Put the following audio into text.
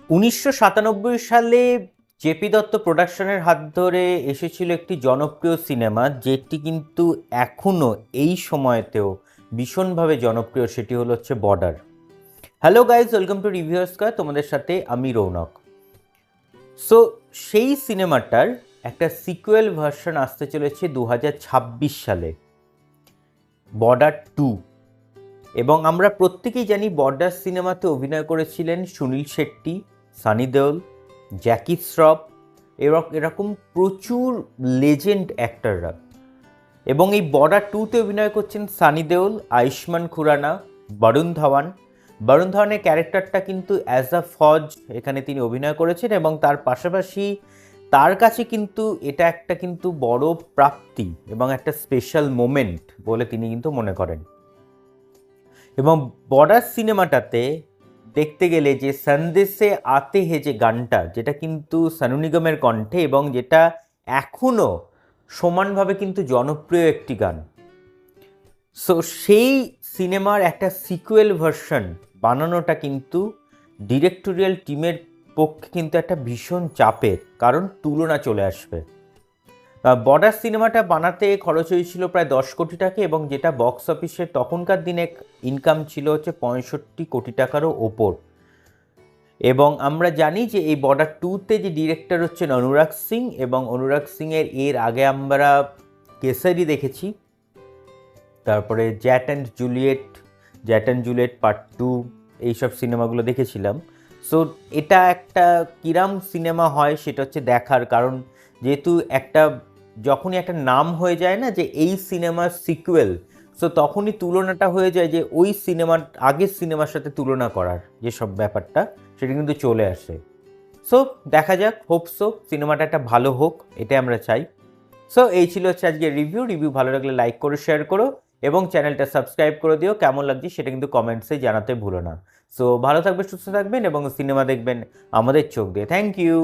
1997 সালে জেপি দত্ত প্রোডাকশনের হাত ধরে এসেছিল একটি জনপ্রিয় সিনেমা, যেটি কিন্তু এখনও এই সময়তেও ভীষণভাবে জনপ্রিয়। সেটি হচ্ছে border. Hello guys, welcome to reviewers square. তোমাদের সাথে আমি রৌনক। সো সেই সিনেমাটার একটা সিকুয়েল ভার্সন আসতে চলেছে 2026 সালে, বর্ডার 2। এবং আমরা প্রত্যেকেই জানি বর্ডার সিনেমাতে অভিনয় করেছিলেন সুনীল শেট্টি, সানি দেওল, জ্যাকি শ্রফ, এরকম প্রচুর লেজেন্ড অ্যাক্টররা। এবং এই বর্ডার 2তে অভিনয় করছেন সানি দেওল, আয়ুষ্মান খুরানা, বরুণ ধাওয়ান। বরুণ ধাওয়ানের ক্যারেক্টারটা কিন্তু অ্যাজ আ ফজ এখানে তিনি অভিনয় করেছেন, এবং তার পাশাপাশি তার কাছে কিন্তু এটা একটা কিন্তু বড় প্রাপ্তি এবং একটা স্পেশাল মোমেন্ট বলে তিনি কিন্তু মনে করেন। এবং বর্ডার সিনেমাটাতে দেখতে গেলে যে সন্দেশে আতে হে যে গানটা, যেটা কিন্তু সোনু নিগমের কণ্ঠে এবং যেটা এখনও সমানভাবে কিন্তু জনপ্রিয় একটি গান। সো সেই সিনেমার একটা সিকুয়েল ভার্সন বানানোটা কিন্তু ডিরেক্টোরিয়াল টিমের পক্ষে কিন্তু একটা ভীষণ চাপের, কারণ তুলনা চলে আসবে। বর্ডার সিনেমাটা বানাতে খরচ হয়েছিল প্রায় 10 কোটি টাকা, এবং যেটা বক্স অফিসে তখনকার দিনে ইনকাম ছিল 65 কোটি টাকারও ওপর। এবং আমরা জানি যে এই বর্ডার 2তে যে ডিরেক্টর হচ্ছেন অনুরাগ সিং, এবং অনুরাগ সিংয়ের এর আগে আমরা কেসারি দেখেছি, তারপরে জ্যাট অ্যান্ড জুলিয়েট পার্ট 2, এইসব সিনেমাগুলো দেখেছিলাম। সো এটা একটা কিরাম সিনেমা হয় সেটা হচ্ছে দেখার, কারণ যেহেতু যখনই একটা নাম হয়ে যায় না যে এই সিনেমার সিকুয়েল, সো তখনই তুলনাটা হয়ে যায় যে ওই সিনেমার আগের সিনেমার সাথে তুলনা করার যেসব ব্যাপারটা, সেটা কিন্তু চলে আসে। সো দেখা যাক, হোপসো সিনেমাটা একটা ভালো হোক, এটাই আমরা চাই। সো এই ছিল আজকের রিভিউ ভালো লাগলে লাইক করো, শেয়ার করো, এবং চ্যানেলটা সাবস্ক্রাইব করে দিও। কেমন লাগছে সেটা কিন্তু কমেন্টসে জানাতে ভুলো না। সো ভালো থাকবেন, সুস্থ থাকবেন, এবং সিনেমা দেখবেন আমাদের চোখ দিয়ে। Thank you.